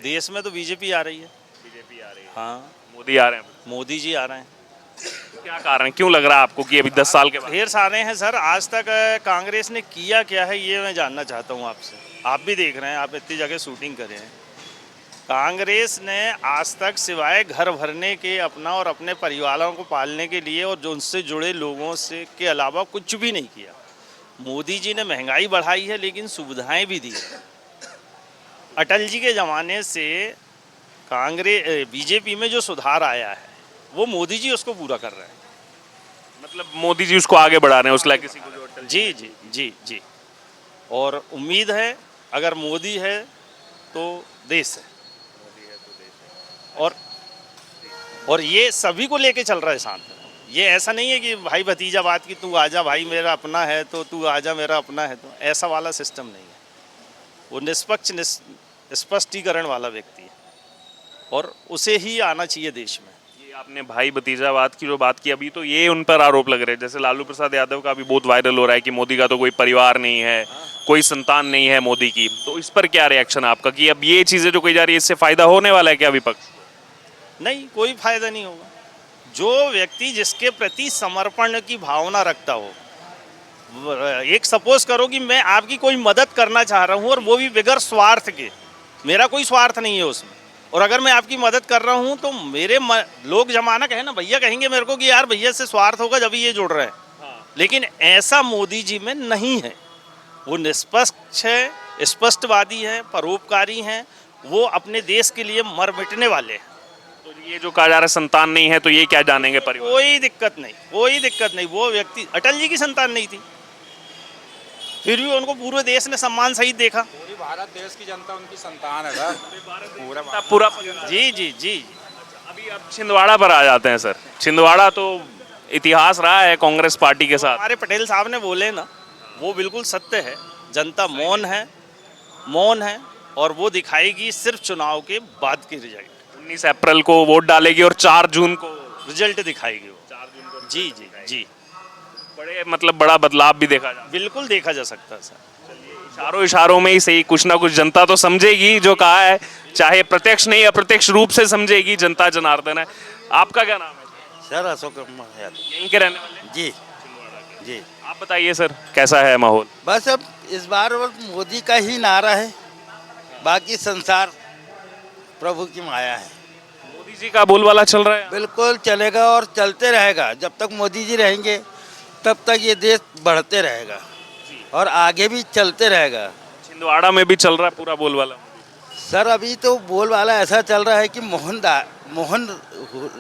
देश में तो बीजेपी आ रही है। बीजेपी आ रही है, हाँ, मोदी आ रहे हैं। मोदी जी आ रहे हैं। क्या कारण, क्यों लग रहा है आपको कि अभी 10 साल के बाद? ढेर सारे हैं सर। आज तक कांग्रेस ने किया क्या है ये मैं जानना चाहता हूँ आपसे। आप भी देख रहे हैं, आप इतनी जगह शूटिंग करे हैं। कांग्रेस ने आज तक सिवाय घर भरने के अपना और अपने परिवारों को पालने के लिए और जो उनसे जुड़े लोगों से के अलावा कुछ भी नहीं किया। मोदी जी ने महंगाई बढ़ाई है लेकिन सुविधाएं भी दी है। अटल जी के ज़माने से कांग्रेस बीजेपी में जो सुधार आया है वो मोदी जी उसको पूरा कर रहे हैं। मतलब मोदी जी उसको आगे बढ़ा रहे हैं, उस लेगेसी को जो अटल जी जी जी जी। और उम्मीद है अगर मोदी है तो देश है। और और ये सभी को लेके चल रहा है साथ में। ये ऐसा नहीं है कि भाई भतीजा बात की तू आजा भाई मेरा अपना है तो तू आजा मेरा अपना है, तो ऐसा वाला सिस्टम नहीं है। वो निष्पक्ष स्पष्टीकरण वाला व्यक्ति है और उसे ही आना चाहिए देश में। ये आपने भाई भतीजावाद की जो बात की, अभी तो ये उन पर आरोप लग रहे हैं। जैसे लालू प्रसाद यादव का भी बहुत वायरल हो रहा है कि मोदी का तो कोई परिवार नहीं है, कोई संतान नहीं है मोदी की। तो इस पर क्या रिएक्शन आपका कि अब ये चीजें जो कही जा रही है इससे फायदा होने वाला है क्या विपक्ष? नहीं, कोई फायदा नहीं होगा। जो व्यक्ति जिसके प्रति समर्पण की भावना रखता हो, एक सपोज करो कि मैं आपकी कोई मदद करना चाह रहा हूँ और वो भी बगैर स्वार्थ के, मेरा कोई स्वार्थ नहीं है उसमें, और अगर मैं आपकी मदद कर रहा हूँ तो लोग जमाना कहे ना भैया, कहेंगे मेरे को कि यार भैया से स्वार्थ होगा जब ये जुड़ रहे हैं। लेकिन ऐसा मोदी जी में नहीं है। वो निष्पक्ष है, स्पष्टवादी है, परोपकारी हैं। वो अपने देश के लिए मर मिटने वाले हैं। तो ये जो कहा जा रहा है संतान नहीं है, तो ये क्या जानेंगे परिवार? कोई दिक्कत नहीं, कोई दिक्कत नहीं। वो व्यक्ति अटल जी की संतान नहीं थी, फिर भी उनको पूरे देश ने सम्मान सहित देखा। पूरी भारत देश की जनता उनकी संतान है सर। पूरा जी जी जी। अभी अब छिंदवाड़ा पर आ जाते हैं सर। छिंदवाड़ा तो इतिहास रहा है कांग्रेस पार्टी के साथ। हमारे पटेल साहब ने बोले ना, वो बिल्कुल सत्य है। जनता मौन है, मौन है, और वो दिखाएगी सिर्फ चुनाव के बाद की रिजल्ट। 19 अप्रैल को वोट डालेगी और 4 जून को रिजल्ट दिखाएगी वो। 4 जून को जी जी जी। बड़ा बदलाव भी देखा जा, बिल्कुल देखा जा सकता है सर। इशारों में ही सही कुछ ना कुछ जनता तो समझेगी जो कहा है, चाहे प्रत्यक्ष नहीं अप्रत्यक्ष रूप से समझेगी जनता जनार्दन है। आपका क्या नाम है? सर अशोक यहीं के रहने वाले? जी जी। आप बताइए सर, कैसा है माहौल? बस अब इस बार मोदी का ही नारा है, बाकी संसार प्रभु की माया है। मोदी जी का बोलबाला चल रहा है। बिल्कुल चलेगा और चलते रहेगा। जब तक मोदी जी रहेंगे तब तक ये देश बढ़ते रहेगा और आगे भी चलते रहेगा। छिंदवाड़ा में भी चल रहा है पूरा बोलबाला। सर अभी तो बोलबाला ऐसा चल रहा है कि मोहन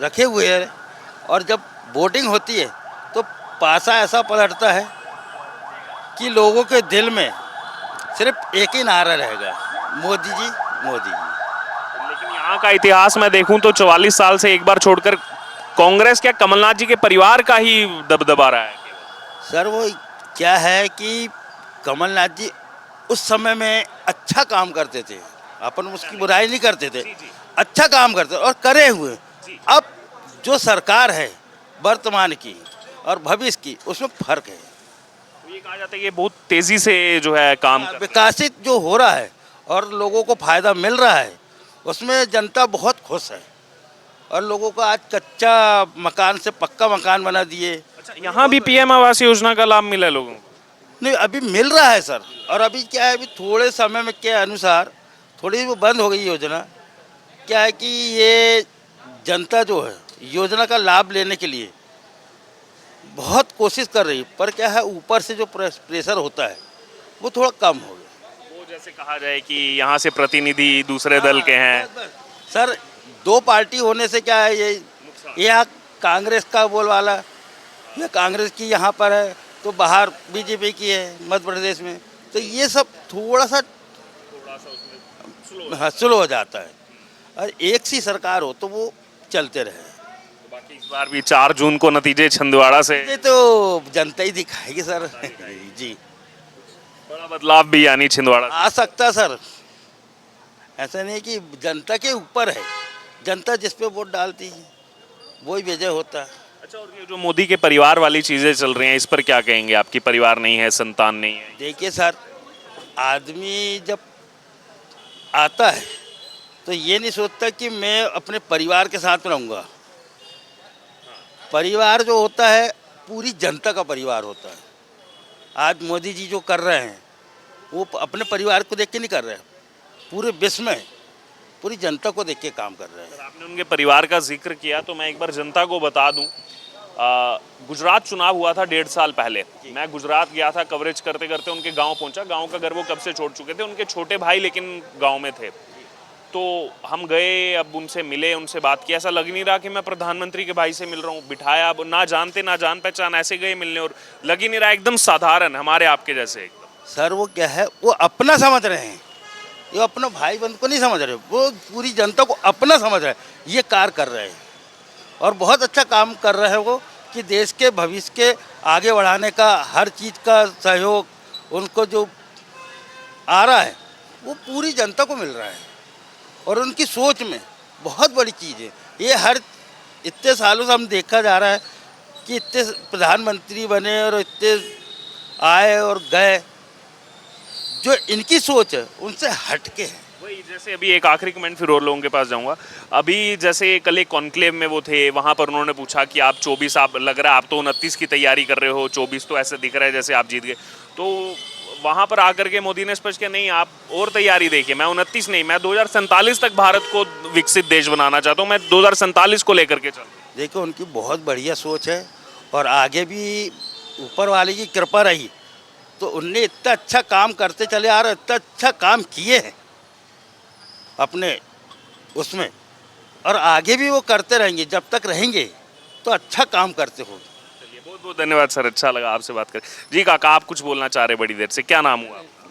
रखे हुए हैं, और जब वोटिंग होती है तो पासा ऐसा पलटता है कि लोगों के दिल में सिर्फ एक ही नारा रहेगा, मोदी जी मोदी जी। लेकिन यहाँ का इतिहास मैं देखूं तो 44 साल से एक बार छोड़कर कांग्रेस क्या कमलनाथ जी के परिवार का ही दबदबा रहा है। सर वो क्या है कि कमलनाथ जी उस समय में अच्छा काम करते थे, अपन उसकी बुराई नहीं करते थे, अच्छा काम करते और करे हुए। अब जो सरकार है वर्तमान की और भविष्य की, उसमें फर्क है। ये कहा जाता है कि बहुत तेजी से जो है काम कर विकासित जो हो रहा है और लोगों को फायदा मिल रहा है, उसमें जनता बहुत खुश है। और लोगों को आज कच्चा मकान से पक्का मकान बना दिए। अच्छा, यहाँ भी पीएम आवास योजना का लाभ मिला है लोगों को? नहीं, अभी मिल रहा है सर। और अभी क्या है, अभी थोड़े समय में के अनुसार थोड़ी वो बंद हो गई योजना। क्या है कि ये जनता जो है योजना का लाभ लेने के लिए बहुत कोशिश कर रही है, पर क्या है ऊपर से जो प्रेशर होता है वो थोड़ा कम हो गया। वो जैसे कहा जाए कि यहाँ से प्रतिनिधि दूसरे दल के हैं। सर दो पार्टी होने से क्या है, ये यहाँ कांग्रेस का बोलबाला या कांग्रेस की यहाँ पर है तो बाहर बीजेपी की है मध्य प्रदेश में, तो ये सब थोड़ा सा स्लो हो जाता है। और एक सी सरकार हो तो वो चलते रहे। बाकी इस बार भी 4 जून को नतीजे छिंदवाड़ा से ये तो जनता ही दिखाएगी सर। जी, बड़ा बदलाव भी यानी छिंदवाड़ा आ सकता सर। ऐसा नहीं कि जनता के ऊपर है, जनता जिस पे वोट डालती है वही विजय होता है। अच्छा, और ये जो मोदी के परिवार वाली चीजें चल रही हैं, इस पर क्या कहेंगे? आपकी परिवार नहीं है, संतान नहीं है। देखिए सर, आदमी जब आता है तो ये नहीं सोचता कि मैं अपने परिवार के साथ में रहूँगा। परिवार जो होता है पूरी जनता का परिवार होता है। आज मोदी जी जो कर रहे हैं वो अपने परिवार को देख के नहीं कर रहे हैं, पूरे विश्व में पूरी जनता को देख के काम कर रहे हैं। सर, आपने उनके परिवार का जिक्र किया तो मैं एक बार जनता को बता दूं, गुजरात चुनाव हुआ था 1.5 साल पहले। मैं गुजरात गया था, कवरेज करते करते उनके गांव पहुंचा। गांव का घर वो कब से छोड़ चुके थे, उनके छोटे भाई लेकिन गांव में थे। तो हम गए, अब उनसे मिले, उनसे बात की। ऐसा लग नहीं रहा कि मैं प्रधानमंत्री के भाई से मिल रहा हूँ। बिठाया, अब ना जानते ना जान पहचान, ऐसे गए मिलने और लग ही नहीं रहा, एकदम साधारण हमारे आपके जैसे एकदम। सर वो क्या है, वो अपना समझ रहे हैं, ये अपना भाई बंद को नहीं समझ रहे, वो पूरी जनता को अपना समझ रहे हैं। ये कार्य कर रहे हैं और बहुत अच्छा काम कर रहे हैं वो, कि देश के भविष्य के आगे बढ़ाने का हर चीज़ का सहयोग उनको जो आ रहा है वो पूरी जनता को मिल रहा है। और उनकी सोच में बहुत बड़ी चीज़ है ये। हर इतने सालों से हम देखा जा रहा है कि इतने प्रधानमंत्री बने और इतने आए और गए, जो इनकी सोच है उनसे हटके है। वही, जैसे अभी एक आखिरी कमेंट फिर और लोगों के पास जाऊंगा। अभी जैसे कल एक कॉन्क्लेव में वो थे, वहां पर उन्होंने पूछा कि आप 24, आप लग रहा है आप तो 29 की तैयारी कर रहे हो, 24 तो ऐसे दिख रहा है जैसे आप जीत गए। तो वहां पर आकर के मोदी ने स्पष्ट किया, नहीं आप और तैयारी देखिए, मैं 29 नहीं, मैं 2047 तक भारत को विकसित देश बनाना चाहता हूँ, मैं 2047 को लेकर के चल। देखो उनकी बहुत बढ़िया सोच है और आगे भी ऊपर वाले की कृपा रही तो उनने इतना अच्छा काम करते चले आ रहे, इतना अच्छा काम किए हैं अपने उसमें, और आगे भी वो करते रहेंगे। जब तक रहेंगे तो अच्छा काम करते हो। चलिए, बहुत बहुत धन्यवाद सर, अच्छा लगा आपसे बात कर। जी काका, आप कुछ बोलना चाह रहे बड़ी देर से, क्या नाम हुआ आपका?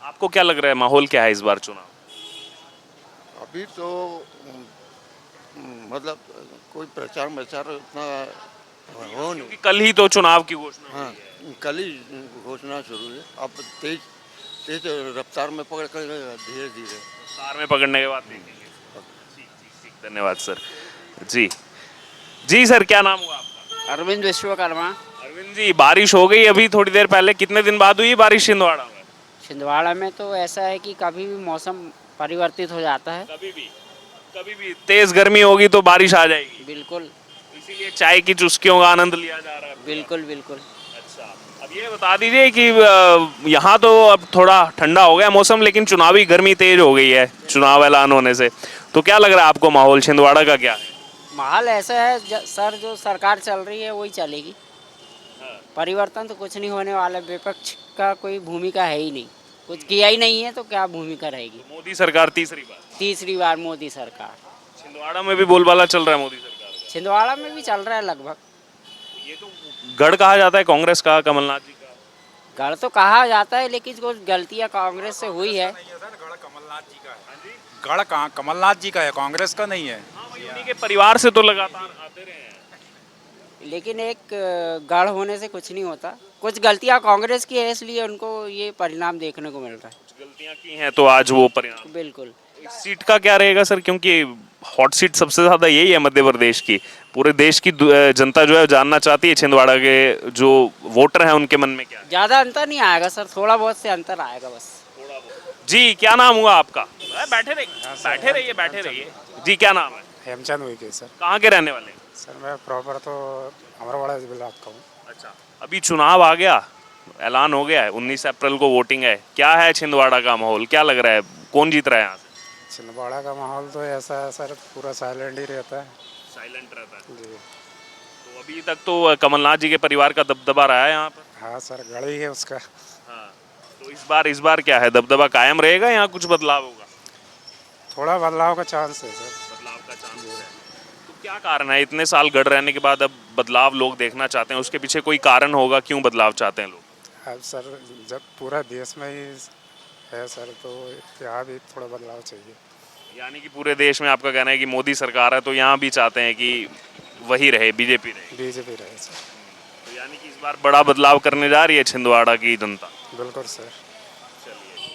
आपको क्या लग रहा है, माहौल क्या है इस बार चुनाव? अभी तो मतलब कोई प्रचार प्रचार उतना हो नहीं। क्योंकि कल ही तो चुनाव की घोषणा हुई हाँ, है। कल ही घोषणा शुरू है। अब तेज तेज रफ्तार में पकड़ कर धीरे धीरे कार में पकड़ने के बाद देखेंगे। ठीक ठीक ठीक, धन्यवाद सर। जी जी सर, क्या नाम हुआ आपका? अरविंद विश्वकर्मा। अरविंद जी, बारिश हो गई अभी थोड़ी देर पहले, कितने दिन बाद हुई बारिश छिंदवाड़ा में? छिंदवाड़ा में तो ऐसा है कि कभी भी मौसम परिवर्तित हो जाता है। कभी भी तेज गर्मी होगी तो बारिश आ जाएगी, बिल्कुल इसीलिए चाय की चुस्कियों का आनंद लिया जा रहा है। बिल्कुल बिल्कुल। अच्छा, अब ये बता दीजिए कि यहाँ तो अब थोड़ा ठंडा हो गया मौसम, लेकिन चुनावी गर्मी तेज हो गई है चुनाव ऐलान होने से। तो क्या लग रहा है आपको, माहौल छिंदवाड़ा का क्या है? माहौल ऐसा है सर, जो सरकार चल रही है वही चलेगी। परिवर्तन तो कुछ नहीं होने वाला। विपक्ष का कोई भूमिका है ही नहीं, कुछ किया ही नहीं है तो क्या भूमिका रहेगी। मोदी सरकार तीसरी बार मोदी सरकार। छिंदवाड़ा में भी बोलबाला चल रहा है मोदी सरकार का। छिंदवाड़ा में भी चल रहा है लगभग। ये तो गढ़ कहा जाता है कांग्रेस का, कमलनाथ जी का। गढ़ तो कहा जाता है लेकिन कुछ गलतियां कांग्रेस से हुई है। गढ़ कमलनाथ जी का है। गढ़ कहाँ कमलनाथ जी का है, कांग्रेस का नहीं है। उन्हीं के परिवार से तो लगातार आते रहे हैं। लेकिन एक गढ़ होने से कुछ नहीं होता। कुछ गलतियां कांग्रेस की है, इसलिए उनको ये परिणाम देखने को मिल रहा है। कुछ गलतियां की हैं तो आज वो परिणाम। बिल्कुल। इस सीट का क्या रहेगा सर, क्योंकि हॉट सीट सबसे ज्यादा यही है मध्य प्रदेश की। पूरे देश की जनता जो है जानना चाहती है छिंदवाड़ा के जो वोटर हैं उनके मन में क्या है। ज्यादा अंतर नहीं आएगा सर, थोड़ा बहुत से अंतर आएगा बस। जी, क्या नाम हुआ आपका? बैठे रहिए। जी, क्या नाम है? हेमचंद हुई सर। कहाँ के रहने वाले हैं? सर मैं प्रॉपर तो अमरवाड़ा जिला का हूँ। अच्छा, अभी चुनाव आ गया, ऐलान हो गया है, 19 अप्रैल को वोटिंग है। क्या है छिंदवाड़ा का माहौल, क्या लग रहा है, कौन जीत रहा है यहाँ से? छिंदवाड़ा का माहौल तो ऐसा है सर, पूरा साइलेंट ही रहता है। साइलेंट रहता है जी तो अभी तक तो कमलनाथ जी के परिवार का दबदबा रहा है यहाँ पर। हाँ सर, गढ़ी है उसका। हाँ, तो इस बार क्या है, दबदबा कायम रहेगा या कुछ बदलाव होगा? थोड़ा बदलाव का चांस है सर। बदलाव का चांस है। तो क्या कारण है, इतने साल गढ़ रहने के बाद अब बदलाव लोग देखना चाहते हैं, उसके पीछे कोई कारण होगा, क्यों बदलाव चाहते हैं लोग? अब सर जब पूरा देश में ही है सर, तो यहाँ भी थोड़ा बदलाव चाहिए। यानी कि पूरे देश में आपका कहना है कि मोदी सरकार है तो यहाँ भी चाहते हैं कि वही रहे, बीजेपी रहे रहे सर। तो यानी कि इस बार बड़ा बदलाव करने जा रही है छिंदवाड़ा की जनता। बिल्कुल सर।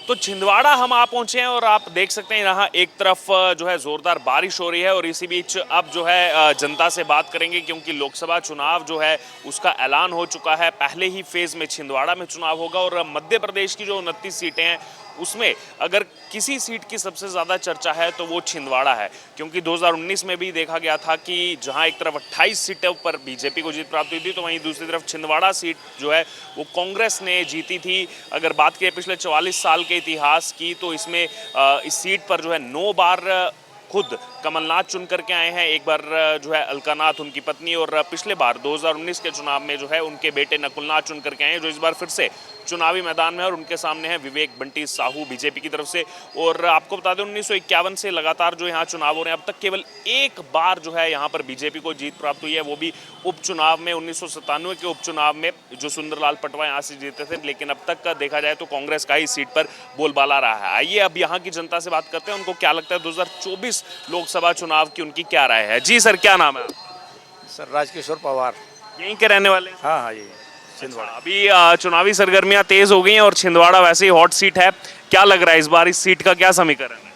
तो छिंदवाड़ा हम आ पहुंचे हैं और आप देख सकते हैं यहाँ एक तरफ जो है जोरदार बारिश हो रही है और इसी बीच अब जो है जनता से बात करेंगे, क्योंकि लोकसभा चुनाव जो है उसका ऐलान हो चुका है। पहले ही फेज में छिंदवाड़ा में चुनाव होगा और मध्य प्रदेश की जो 29 सीटें हैं उसमें अगर किसी सीट की सबसे ज़्यादा चर्चा है तो वो छिंदवाड़ा है, क्योंकि 2019 में भी देखा गया था कि जहां एक तरफ 28 सीटों पर बीजेपी को जीत प्राप्त हुई थी, तो वहीं दूसरी तरफ छिंदवाड़ा सीट जो है वो कांग्रेस ने जीती थी। अगर बात करें पिछले 44 साल के इतिहास की, तो इसमें इस सीट पर जो है 9 बार खुद कमलनाथ चुन करके आए हैं, एक बार जो है अलकानाथ उनकी पत्नी, और पिछले बार 2019 के चुनाव में जो है उनके बेटे नकुलनाथ चुन करके आए हैं, जो इस बार फिर से चुनावी मैदान में, और उनके सामने है विवेक बंटी साहू बीजेपी की तरफ से। और आपको बता दें 1951 से लगातार जो यहाँ चुनाव हो रहे हैं, अब तक केवल एक बार जो है यहाँ पर बीजेपी को जीत प्राप्त हुई है, वो भी उपचुनाव में 1997 के उपचुनाव में, जो सुंदरलाल पटवा यहाँ से जीते थे। लेकिन अब तक का देखा जाए तो कांग्रेस का ही सीट पर बोलबाला रहा है। आइए अब यहाँ की जनता से बात करते हैं, उनको क्या लगता है 2024 लोकसभा चुनाव की उनकी क्या राय है। जी सर, क्या नाम है आपका? सर राजकिशोर पवार। यहीं के रहने वाले हैं? हाँ हाँ ये छिंदवाड़ा। अभी चुनावी सरगर्मियां तेज हो गई हैं और छिंदवाड़ा वैसे ही हॉट सीट है। क्या लग रहा है इस बार इस सीट का क्या समीकरण है?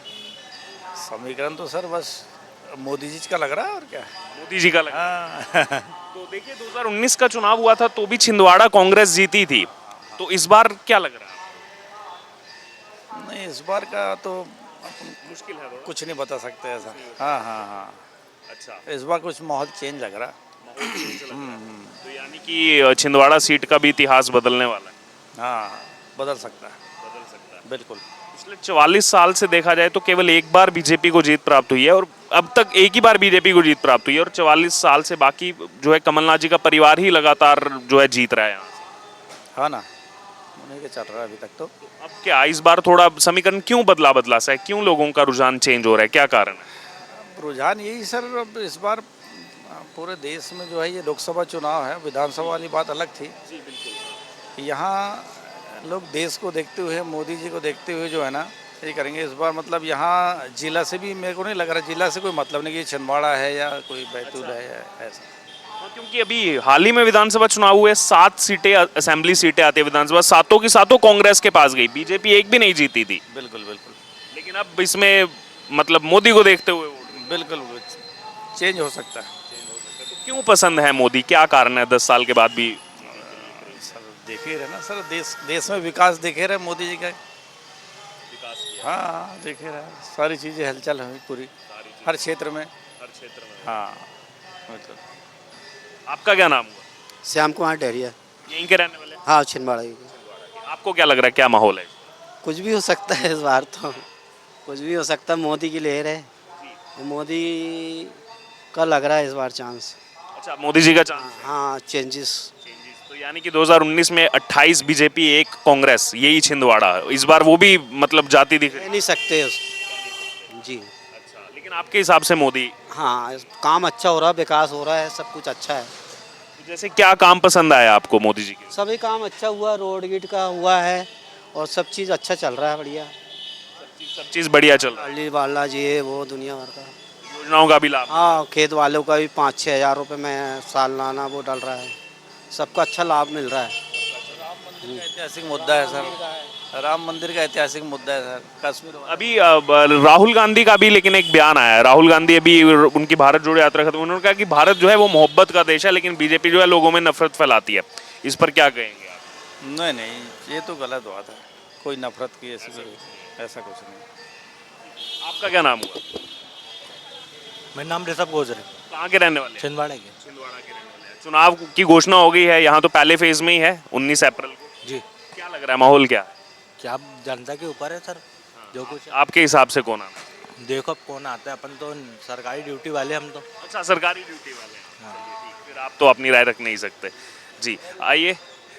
समीकरण तो सर बस मोदी जी का लग रहा है और क्या। मोदी जी का लग रहा है। हाँ तो देखिए 2019 का चुनाव हुआ था तो भी छिंदवाड़ा कांग्रेस जीती थी, तो इस बार क्या लग रहा है? नहीं इस बार का तो मुश्किल है थोड़ा। कुछ नहीं बता सकते ऐसा। हाँ हाँ हाँ अच्छा, इस बार कुछ माहौल चेंज लग रहा है। तो यानी कि छिंदवाड़ा सीट का भी इतिहास बदलने वाला है। हाँ बदल सकता है, बदल सकता है। बिल्कुल। पिछले 44 साल से देखा जाए तो केवल एक बार बीजेपी को जीत प्राप्त हुई है, और अब तक एक ही बार बीजेपी को जीत प्राप्त हुई है, और 44 साल से बाकी जो है कमलनाथ जी का परिवार ही लगातार जो है जीत रहा है यहाँ से। हाँ ना, उन्हीं के चल रहा है अभी तक। तो अब क्या इस बार थोड़ा समीकरण क्यों बदला सा है? क्यों लोगों का रुझान चेंज हो रहा है? क्या कारण है? रुझान यही सर, अब इस बार पूरे देश में जो है ये लोकसभा चुनाव है, विधानसभा वाली बात अलग थी। जी बिल्कुल। यहाँ लोग देश को देखते हुए, मोदी जी को देखते हुए जो है ना ये करेंगे इस बार। मतलब यहाँ जिला से भी मेरे को नहीं लग रहा, जिला से कोई मतलब नहीं कि छिंदवाड़ा है या कोई बैतूल है या ऐसा। हाँ, क्योंकि अभी हाल ही में विधानसभा चुनाव हुए, 7 सीटें असेंबली सीटें आती है विधानसभा, 7 की 7 कांग्रेस के पास गई, बीजेपी एक भी नहीं जीती थी। बिल्कुल बिल्कुल लेकिन अब इसमें मतलब मोदी को देखते हुए बिल्कुल चेंज हो सकता है। तो क्यों पसंद है मोदी? क्या कारण है 10 साल के बाद भी? सर देखे रहे ना सर, देश में विकास देखे रहे मोदी जी का। हाँ देखे रहे, सारी चीज़ें हलचल हुई पूरी हर क्षेत्र में। हाँ बिल्कुल। आपका क्या नाम हुआ? श्याम कुमार डहरिया। यहीं के रहने वाले हैं? हाँ छिंदवाड़ा की। आपको क्या लग रहा है क्या माहौल है? कुछ भी हो सकता है इस बार तो, कुछ भी हो सकता है। मोदी की लहर है, मोदी का लग रहा है इस बार चांस। अच्छा, मोदी जी का चांस। हाँ चेंजेस। तो यानी कि 2019 में 28 बीजेपी 1 कांग्रेस, यही छिंदवाड़ा, इस बार वो भी मतलब जाति दिख रही कह नहीं सकते जी। अच्छा, लेकिन आपके हिसाब से मोदी, हाँ काम अच्छा हो रहा है, विकास हो रहा है, सब कुछ अच्छा है। जैसे क्या काम पसंद आया आपको मोदी जी के? सभी काम अच्छा हुआ, रोड गिट का हुआ है और सब चीज़ अच्छा चल रहा है, बढ़िया। सब चीज़ बढ़िया चल रहा है, अली बाला जी है वो दुनिया भर का। योजनाओं का भी लाभ। हाँ खेत वालों का भी 5-6 हज़ार रुपये में सालाना वो डल रहा है, सबका अच्छा लाभ मिल रहा है। ऐतिहासिक मुद्दा है सर, राम मंदिर का ऐतिहासिक मुद्दा है सर। कश्मीर अभी राहुल गांधी का भी लेकिन एक बयान आया है। राहुल गांधी अभी उनकी भारत जोड़ो यात्रा खत्म, उन्होंने कहा कि भारत जो है वो मोहब्बत का देश है, लेकिन बीजेपी जो है लोगों में नफरत फैलाती है। इस पर क्या कहेंगे आप? नहीं नहीं ये तो गलत बात है, कोई नफरत की ऐसा कुछ नहीं। आपका क्या नाम हुआ? मेरा नाम ऋषभ गोजर है। कहाँ के रहने वाले हैं? छिंदवाड़ा के। छिंदवाड़ा के रहने वाले हैं। चुनाव की घोषणा हो गई है, यहाँ तो पहले फेज में ही है 19 अप्रैल को। जी। क्या लग रहा है माहौल क्या है? क्या जनता के ऊपर है सर, जो कुछ आपके हिसाब से कौन आना है? देखो अब कौन आता है, अपन तो सरकारी ड्यूटी वाले हम तो। अच्छा, सरकारी ड्यूटी वाले हैं। फिर आप तो अपनी राय रख नहीं सकते। जी आइए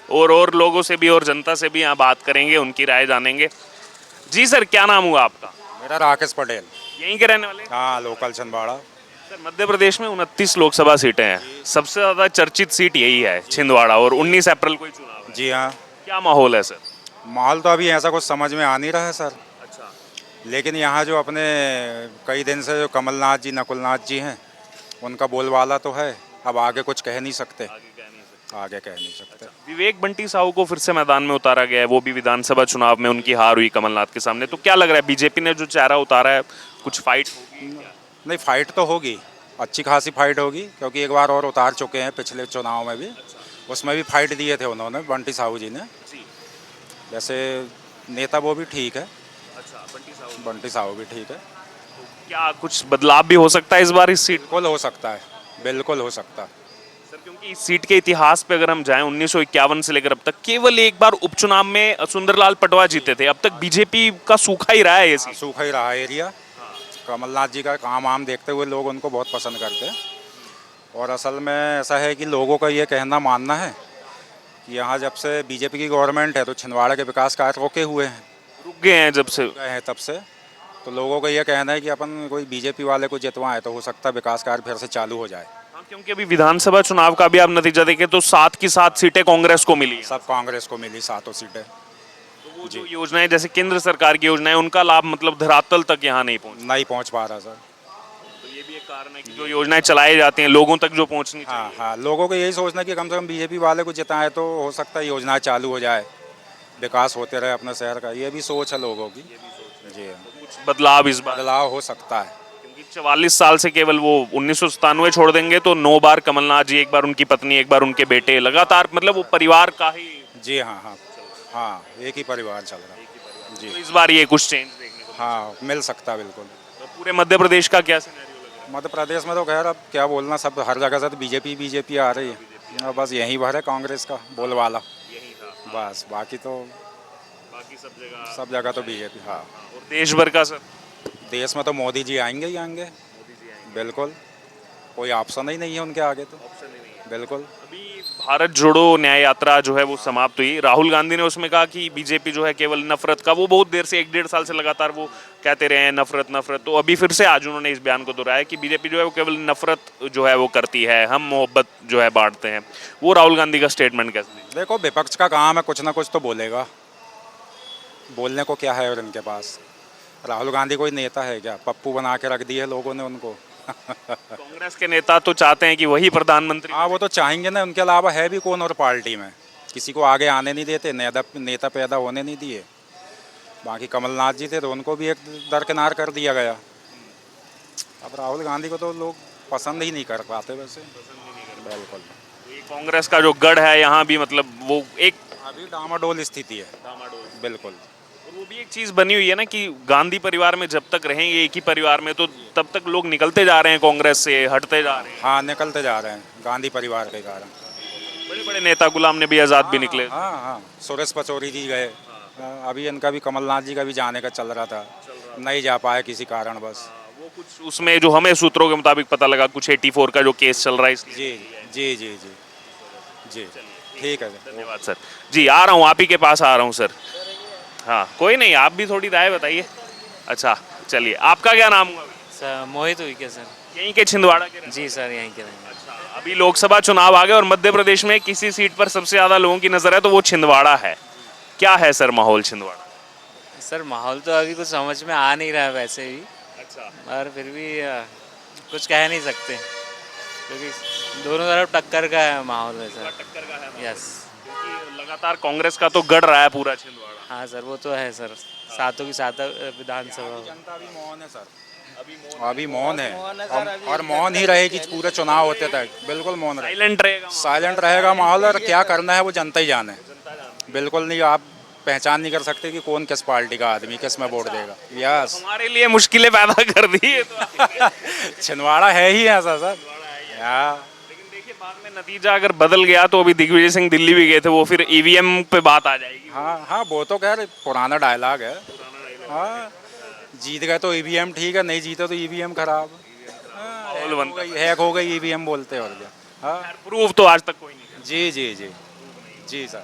और लोगों से भी और जनता से भी यहाँ बात करेंगे, उनकी राय जानेंगे। जी सर, क्या नाम हुआ आपका? मेरा राकेश पटेल। यहीं के रहने वाले? हाँ लोकल छिंदवाड़ा। सर मध्य प्रदेश में 29 लोकसभा सीटें हैं, सबसे ज़्यादा चर्चित सीट यही है छिंदवाड़ा, और 19 अप्रैल को ही चुनाव है। जी हाँ। क्या माहौल है सर? माहौल तो अभी ऐसा कुछ समझ में आ नहीं रहा है सर, अच्छा, लेकिन यहाँ जो अपने कई दिन से जो कमलनाथ जी नकुलनाथ जी हैं उनका बोलबाला तो है। अब आगे कुछ कह नहीं सकते, आगे कह नहीं सकते। विवेक बंटी साहू को फिर से मैदान में उतारा गया है, वो भी विधानसभा चुनाव में उनकी हार हुई कमलनाथ के सामने। तो क्या लग रहा है बीजेपी ने जो चेहरा उतारा है, कुछ फाइट होगी क्या? नहीं फाइट तो होगी, अच्छी खासी फाइट होगी, क्योंकि एक बार और उतार चुके हैं पिछले चुनाव में भी। उसमें भी फाइट दिए थे उन्होंने, बंटी साहू जी ने। वैसे नेता वो भी ठीक है, अच्छा, बंटी साहब। बंटी साहू भी ठीक है। क्या कुछ बदलाव भी हो सकता है इस बार इस सीट? बिल्कुल हो सकता है, बिल्कुल हो सकता है। सर क्योंकि इस सीट के इतिहास पे अगर हम जाएं 1951 से लेकर अब तक केवल एक बार उपचुनाव में सुंदरलाल पटवा जीते थे। अब तक बीजेपी का सूखा ही रहा है ये हाँ, सीट। सूखा ही रहा एरिया। कमलनाथ जी का काम आम देखते हुए लोग उनको बहुत पसंद करते हैं। और असल में ऐसा है कि लोगों का ये कहना मानना है कि यहाँ जब से बीजेपी की गवर्नमेंट है तो छिंदवाड़ा के विकास कार्य रोके हुए हैं, रुक गए हैं जब से। गए हैं तब से। तो लोगों का ये कहना है कि अपन कोई बीजेपी वाले को जितवाएं तो हो सकता है विकास कार्य फिर से चालू हो जाए। हाँ, क्योंकि अभी विधानसभा चुनाव का भी आप नतीजा देखें तो 7 की 7 सीटें कांग्रेस को मिली हैं। सब कांग्रेस को मिली 7 सीटें। तो वो जो योजनाएं जैसे केंद्र सरकार की योजनाएं उनका लाभ मतलब धरातल तक यहाँ नहीं पहुंचा। नहीं पहुँच पा रहा सर। तो ये भी एक कारण है कि जो योजनाएं चलाई जाती हैं लोगों तक जो पहुंचनी चाहिए। हाँ हाँ, लोगों को यही सोचना है कि कम से कम बीजेपी वाले को जिताएं तो हो सकता है योजनाएं चालू हो जाए, विकास होते रहे अपने शहर का। ये भी सोच है लोगों की। जी हाँ, कुछ बदलाव इस बार, बदलाव हो सकता है। क्योंकि 44 साल से केवल वो 1997 छोड़ देंगे तो 9 बार कमलनाथ जी, एक बार उनकी पत्नी, एक बार उनके बेटे, लगातार मतलब वो परिवार का ही। जी हाँ हाँ हाँ, एक ही परिवार चल रहा है। तो जी इस बार ये कुछ चेंज देखने को हाँ, मिल सकता है बिल्कुल। तो पूरे मध्य प्रदेश का क्या सिनेरियो लग रहा है? मध्य प्रदेश में तो खैर अब क्या बोलना, सब हर जगह से तो बीजेपी आ रही है। अब बस यहीं भर है कांग्रेस का बोलवाला, यही था, बस। बाकी तो बाकी सब जगह तो बीजेपी। हाँ, और देश भर का सर? देश में तो मोदी जी आएंगे ही आएंगे, बिल्कुल। कोई ऑप्शन ही नहीं है उनके आगे तो, बिल्कुल। अभी भारत जोड़ो न्याय यात्रा जो है वो समाप्त हुई। राहुल गांधी ने उसमें कहा कि बीजेपी जो है केवल नफरत का, वो बहुत देर से 1-1.5 साल से लगातार वो कहते रहे हैं नफरत नफरत। तो अभी फिर से आज उन्होंने इस बयान को दोहराया कि बीजेपी जो है वो केवल नफरत जो है वो करती है, हम मोहब्बत जो है बांटते हैं। वो राहुल गांधी का स्टेटमेंट कैसे? देखो, विपक्ष का काम है कुछ ना कुछ तो बोलेगा, बोलने को क्या है और इनके पास। राहुल गांधी कोई नेता है क्या? पप्पू बना के रख दिए लोगों ने उनको। कांग्रेस के नेता तो चाहते हैं कि वही प्रधानमंत्री। हाँ, वो तो चाहेंगे ना। उनके अलावा है भी कौन और पार्टी में? किसी को आगे आने नहीं देते, नेता पैदा होने नहीं दिए। बाकी कमलनाथ जी थे तो उनको भी एक दरकिनार कर दिया गया। अब राहुल गांधी को तो लोग पसंद ही नहीं कर पाते वैसे, बिल्कुल। ये कांग्रेस का जो गढ़ है यहाँ भी मतलब वो एक अभी डामाडोल स्थिति है, बिल्कुल। और वो भी एक चीज बनी हुई है ना कि गांधी परिवार में जब तक रहेंगे एक ही परिवार में तो तब तक लोग निकलते जा रहे हैं कांग्रेस से, हटते जा रहे हैं। हाँ, निकलते जा रहे हैं गांधी परिवार के कारण। बड़े बड़े नेता, गुलाम नबी आज़ाद भी निकले। हाँ हाँ, सुरेश पचौरी जी गए। अभी इनका भी, कमलनाथ जी का भी जाने का चल रहा था, नहीं जा पाए किसी कारण बस। वो कुछ उसमें जो हमें सूत्रों के मुताबिक पता लगा कुछ 84 का जो केस चल रहा है इसलिए। जी जी जी जी जी, ठीक है सर। धन्यवाद सर। जी आ रहा हूँ, आप ही के पास आ रहा हूँ सर। हाँ कोई नहीं, आप भी थोड़ी राय बताइए। अच्छा चलिए, आपका क्या नाम हुआ? सर मोहित हुई क्या सर? यहीं के छिंदवाड़ा के रहने? जी सर, यहीं के रहेंगे। अच्छा, अभी लोकसभा चुनाव आ गए और मध्य प्रदेश में किसी सीट पर सबसे ज्यादा लोगों की नजर है तो वो छिंदवाड़ा है। क्या है सर माहौल छिंदवाड़ा? सर माहौल तो अभी कुछ समझ में आ नहीं रहा है वैसे भी, अच्छा, और फिर भी कुछ कह नहीं सकते क्योंकि दोनों तरफ टक्कर का है माहौल है सर। टक्कर का है यस। क्योंकि लगातार कांग्रेस का तो गढ़ रहा है पूरा छिंदवाड़ा। हाँ सर, वो तो है सर, सातों की सात विधानसभा। जनता अभी मौन है सर, अभी मौन है। और मौन ही रहेगी पूरे चुनाव होते तक, बिल्कुल मौन रहेगा, साइलेंट रहेगा। साइलेंट रहेगा माहौल। और क्या करना है वो जनता ही जाने, बिल्कुल नहीं। आप पहचान नहीं कर सकते कि कौन किस पार्टी का आदमी किस में वोट देगा। यस, हमारे लिए मुश्किलें पैदा कर दी है तो। छिंदवाड़ा है ही ऐसा सर। लेकिन देखिए बाद में नतीजा अगर बदल गया तो अभी दिग्विजय सिंह दिल्ली भी गए थे, वो फिर ईवीएम पे बात आ जाएगी। हाँ हाँ, वो तो खैर पुराना डायलॉग है। हाँ, जीत गए तो ईवीएम ठीक है, नहीं जीते तो ईवीएम खराब। हैक हो गई ईवीएम बोलते और क्या। हाँ, प्रूफ तो आज तक कोई नहीं। जी जी जी जी सर।